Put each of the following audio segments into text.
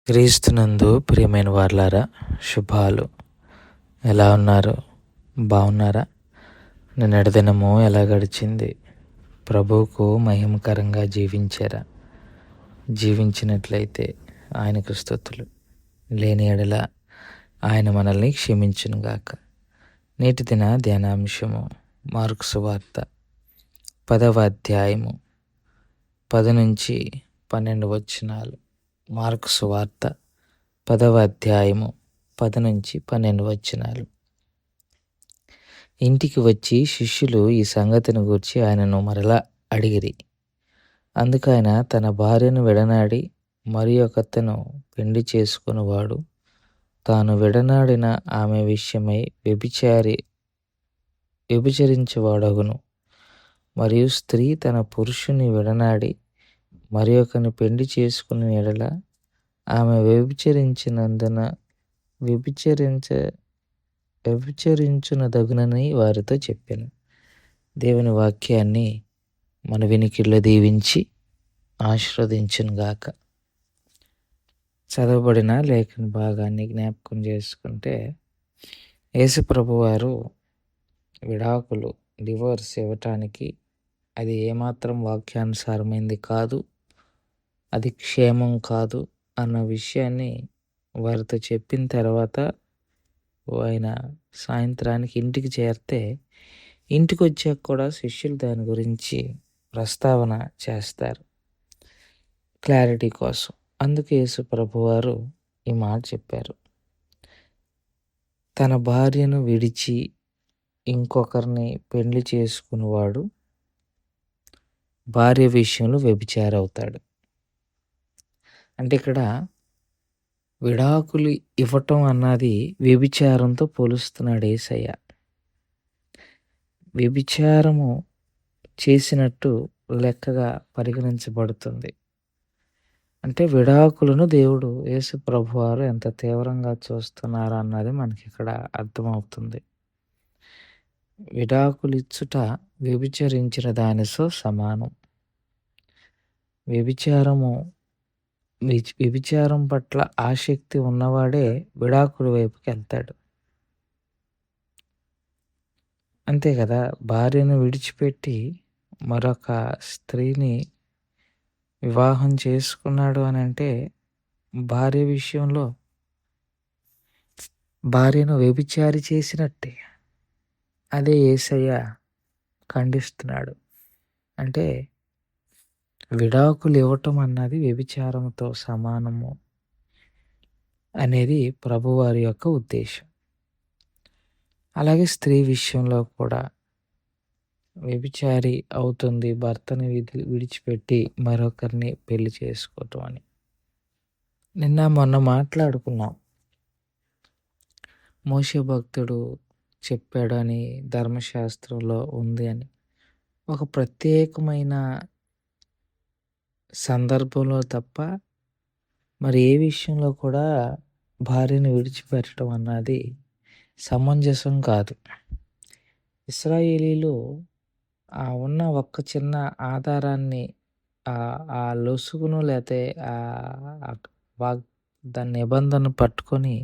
క్రీస్తునందు ప్రియమైన వారలారా, శుభాలు. ఎలా ఉన్నారు? బాగున్నారా? నిన్నటి దినము ఎలా గడిచింది? ప్రభువుకు మహిమకరంగా జీవించారా? జీవించినట్లయితే ఆయనకు స్తుతులు. లేని ఎడల ఆయన మనల్ని క్షమించునుగాక. నేటి దిన ధ్యానాంశము మార్కు సువార్త 10వ అధ్యాయము 10-12 వచనాలు. మార్కు సువార్త 10వ అధ్యాయము 10-12 వచనాలు. ఇంటికి వచ్చి శిష్యులు ఈ సంగతిని గూర్చి ఆయనను మరలా అడిగిరి. అందుకు ఆయన తన భార్యను విడనాడి మరి ఒకతను పెండ్లి చేసుకునివాడు తాను విడనాడిన ఆమె విషయమై వ్యభిచరించువాడగును. మరియు స్త్రీ తన పురుషుని విడనాడి మరి ఒకరిని పెండ్లి చేసుకుని ఎడల ఆమె వ్యభిచరించినందున వ్యభిచరించునదగునని వారితో చెప్పాను. దేవుని వాక్యాన్ని మన వినికిడిలో దీవించి ఆశీర్వదించునుగాక. చదవబడిన లేఖన భాగాన్ని జ్ఞాపకం చేసుకుంటే, యేసు ప్రభువారు విడాకులు డివోర్స్ ఇవ్వటానికి అది ఏమాత్రం వాక్యానుసారమైంది కాదు, అది క్షేమం కాదు అన్న విషయాన్ని వారితో చెప్పిన తర్వాత ఆయన సాయంత్రానికి ఇంటికి చేరితే, ఇంటికి వచ్చాక కూడా శిష్యులు దాని గురించి ప్రస్తావన చేస్తారు క్లారిటీ కోసం. అందుకే యేసు ప్రభువారు ఈ మాట చెప్పారు, తన భార్యను విడిచి ఇంకొకరిని పెండ్లి చేసుకునేవాడు భార్య విషయంలో వ్యభిచారవుతాడు. అంటే ఇక్కడ విడాకులు ఇవ్వటం అన్నది వ్యభిచారంతో పోలుస్తున్నాడు యేసయ్య. వ్యభిచారము చేసినట్టు లెక్కగా పరిగణించబడుతుంది. అంటే విడాకులను దేవుడు యేసు ప్రభువారు ఎంత తీవ్రంగా చూస్తున్నారు అన్నది మనకి ఇక్కడ అర్థమవుతుంది. విడాకులు ఇచ్చుట వ్యభిచరించిన దానితో సమానం. వ్యభిచారం పట్ల ఆసక్తి ఉన్నవాడే విడాకుల వైపుకి వెళ్తాడు. అంతే కదా. భార్యను విడిచిపెట్టి మరొక స్త్రీని వివాహం చేసుకున్నాడు అని అంటే భార్య విషయంలో భార్యను వ్యభిచారి చేసినట్టే. అదే యేసయ్య ఖండిస్తున్నాడు. అంటే విడాకులు ఇవ్వటం అన్నది వ్యభిచారంతో సమానము అనేది ప్రభువారి యొక్క ఉద్దేశం. అలాగే స్త్రీ విషయంలో కూడా వ్యభిచారి అవుతుంది భర్తని విడిచిపెట్టి మరొకరిని పెళ్లి చేసుకోవటం అని. నిన్న మొన్న మాట్లాడుకున్నాం. మోషే భక్తుడు చెప్పాడు అని ధర్మశాస్త్రంలో ఉంది అని. ఒక ప్రత్యేకమైన సందర్భంలో తప్ప మరి ఏ విషయంలో కూడా భార్యను విడిచిపెట్టడం అన్నది సమంజసం కాదు. ఇశ్రాయేలీలు ఉన్న ఒక్క చిన్న ఆధారాన్ని, ఆ లొసుగును లేతే దాని నిబంధన పట్టుకొని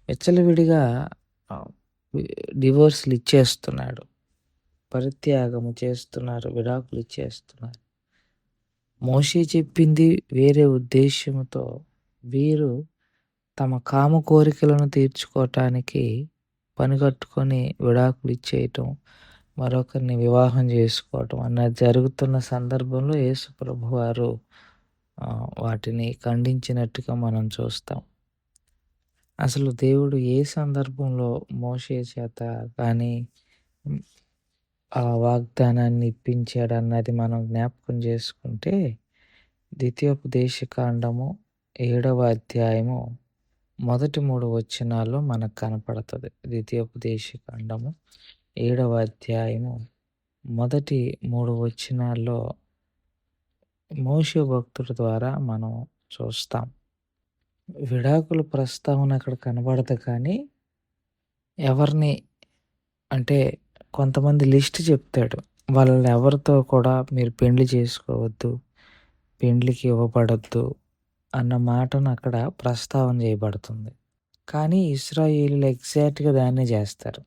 విచ్చలవిడిగా డివోర్స్లు ఇచ్చేస్తున్నాడు, పరిత్యాగము చేస్తున్నారు, విడాకులు ఇచ్చేస్తున్నారు. మోషే చెప్పింది వేరే ఉద్దేశంతో వీరు తమ కామ కోరికలను తీర్చుకోవటానికి పనిగట్టుకొని విడాకులు ఇచ్చేయటం, మరొకరిని వివాహం చేసుకోవటం అన్నది జరుగుతున్న సందర్భంలో యేసు ప్రభువారు వాటిని ఖండించినట్టుగా మనం చూస్తాం. అసలు దేవుడు ఏ సందర్భంలో మోషే చేత కానీ ఆ వాగ్దానాన్ని ఇప్పించాడు అన్నది మనం జ్ఞాపకం చేసుకుంటే, ద్వితీయోపదేశకాండము 7వ అధ్యాయము మొదటి 3 వచనాల్లో మనకు కనపడుతుంది. ద్వితీయోపదేశకాండము 7వ అధ్యాయము మొదటి 3 వచనాల్లో మోషే భక్తుడి ద్వారా మనం చూస్తాం. విడాకుల ప్రస్తావన అక్కడ కనబడదు, కానీ ఎవరిని అంటే కొంతమంది లిస్ట్ చెప్తాడు. వాళ్ళని ఎవరితో కూడా మీరు పెండ్లి చేసుకోవద్దు, పెండ్లికి ఇవ్వబడద్దు అన్న మాటను అక్కడ ప్రస్తావన చేయబడుతుంది. కానీ ఇశ్రాయేలీయులు ఎగ్జాక్ట్‌గా దాన్నే చేస్తారు.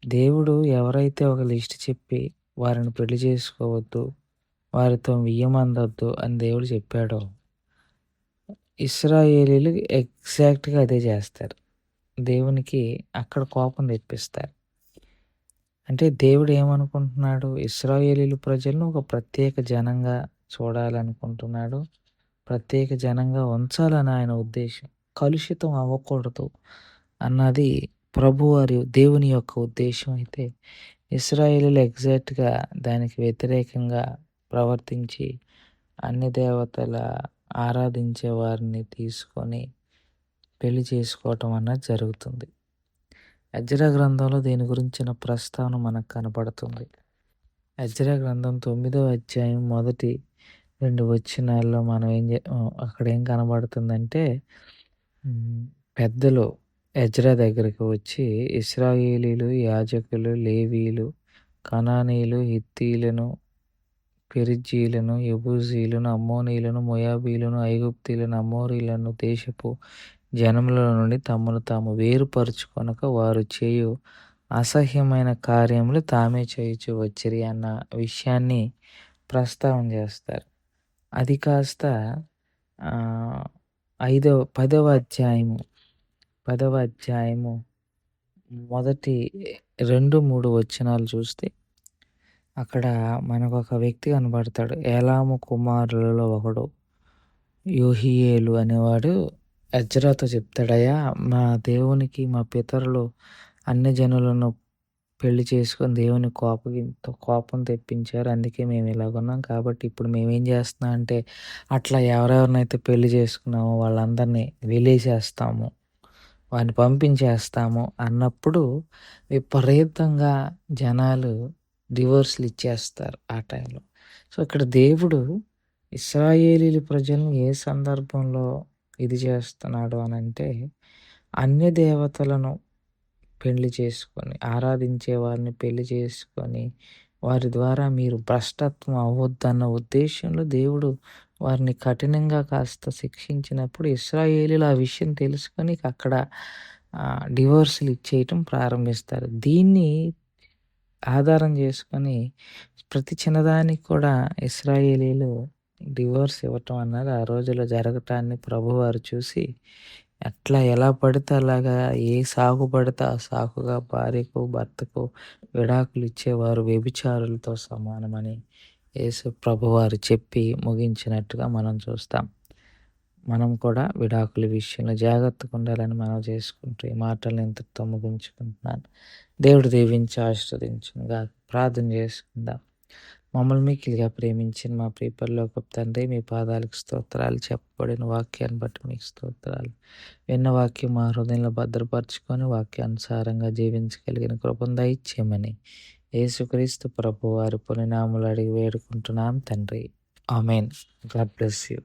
దేవుడు ఎవరైతే ఒక లిస్ట్ చెప్పి వారిని పెళ్లి చేసుకోవద్దు, వారితో వియ్యమందొద్దు అని దేవుడు చెప్పాడో, ఇశ్రాయేలీయులు ఎగ్జాక్ట్‌గా అదే చేస్తారు. దేవునికి అక్కడ కోపం తెప్పిస్తారు. అంటే దేవుడు ఏమనుకుంటున్నాడు? ఇశ్రాయేలీయులు ప్రజలను ఒక ప్రత్యేక జనంగా చూడాలనుకుంటున్నాడు. ప్రత్యేక జనంగా ఉంచాలని ఆయన ఉద్దేశం. కలుషితం అవ్వకూడదు అన్నది ప్రభువారి దేవుని యొక్క ఉద్దేశం అయితే, ఇశ్రాయేలీయులు ఎగ్జాక్ట్‌గా దానికి వ్యతిరేకంగా ప్రవర్తించి అన్ని దేవతల ఆరాధించే వారిని తీసుకొని పెళ్లి చేసుకోవటం అన్నది జరుగుతుంది. ఎజ్రా గ్రంథంలో దీని గురించిన ప్రస్తావన మనకు కనపడుతుంది. ఎజ్రా గ్రంథం 9వ అధ్యాయం మొదటి 2 వచనాల్లో మనం అక్కడ ఏం కనబడుతుందంటే, పెద్దలు ఎజ్రా దగ్గరికి వచ్చి ఇశ్రాయేలీయులు, యాజకులు, లేవీయులు, కనానీయులు, హిత్తీయులను, పెరిజ్జీయులను, యెబూసీయులను, అమ్మోనీయులను, మోయాబీయులను, ఐగుప్తీయులను, అమోరీయులను దేశపు జనముల నుండి తమను తాము వేరుపరుచుకొనక వారు చేయు అసహ్యమైన కార్యములు తామే చేయుచు వచ్చిరి అన్న విషయాన్ని ప్రస్తావన చేస్తారు. అది కాస్త 10వ అధ్యాయము మొదటి 2, 3 వచనాలు చూస్తే అక్కడ మనకొక వ్యక్తి కనబడతాడు. ఏలాము కుమారులలో ఒకడు యోహియేలు అనేవాడు ఎజ్రాతో చెప్తాడయ్యా, మా దేవునికి మా పితరులు అన్ని జనులను పెళ్లి చేసుకొని దేవుని కోపం తెప్పించారు. అందుకే మేము ఇలాగున్నాం. కాబట్టి ఇప్పుడు మేమేం చేస్తున్నాం అంటే, అట్లా ఎవరెవరినైతే పెళ్లి చేసుకున్నామో వాళ్ళందరినీ వెలేసేస్తాము, వారిని పంపించేస్తాము అన్నప్పుడు విపరీతంగా జనాలు డివోర్స్‌లు ఇచ్చేస్తారు ఆ టైంలో. సో, ఇక్కడ దేవుడు ఇశ్రాయేలీయుల ప్రజలను ఏ సందర్భంలో ఇది చేస్తున్నాడు అనంటే, అన్య దేవతలను పెళ్లి చేసుకొని, ఆరాధించే వారిని పెళ్లి చేసుకొని, వారి ద్వారా మీరు భ్రష్టత్వం అవ్వొద్దన్న ఉద్దేశంలో దేవుడు వారిని కఠినంగా కాస్త శిక్షించినప్పుడు ఇశ్రాయేలీయులు ఆ విషయం తెలుసుకొని అక్కడ డివోర్స్‌లు ఇచ్చేయటం ప్రారంభిస్తారు. దీన్ని ఆధారం చేసుకొని ప్రతి చిన్నదానికి కూడా ఇశ్రాయేలీయులు డివోర్స్ ఇవ్వటం అన్నది ఆ రోజుల్లో జరగటాన్ని ప్రభువారు చూసి, అట్లా ఎలా పడితే అలాగా ఏ సాకు పడితే ఆ సాకుగా భార్యకు, భర్తకు విడాకులు ఇచ్చేవారు వ్యభిచారులతో సమానమని యేసు ప్రభువారు చెప్పి ముగించినట్టుగా మనం చూస్తాం. మనం కూడా విడాకుల విషయంలో జాగ్రత్తగా ఉండాలని మనవి చేసుకుంటూ ఈ మాటలను ఇంతటితో ముగించుకుంటున్నాను. దేవుడు దీవించి ఆశీర్వదించునుగాక. ప్రార్థన చేసుకుందాం. మమ్మల్ని మిక్కిలిగా ప్రేమించిన మా ప్రియ పరలోకపు తండ్రి, మీ పాదాలకు స్తోత్రాలు. చెప్పబడిన వాక్యాన్ని బట్టి మీకు స్తోత్రాలు. విన్న వాక్యం మా హృదయంలో భద్రపరుచుకొని వాక్యానుసారంగా జీవించగలిగిన కృపను దయచేయమని యేసుక్రీస్తు ప్రభువారి పునినామములో అడిగి వేడుకుంటున్నాం తండ్రి. ఆమేన్. God bless you.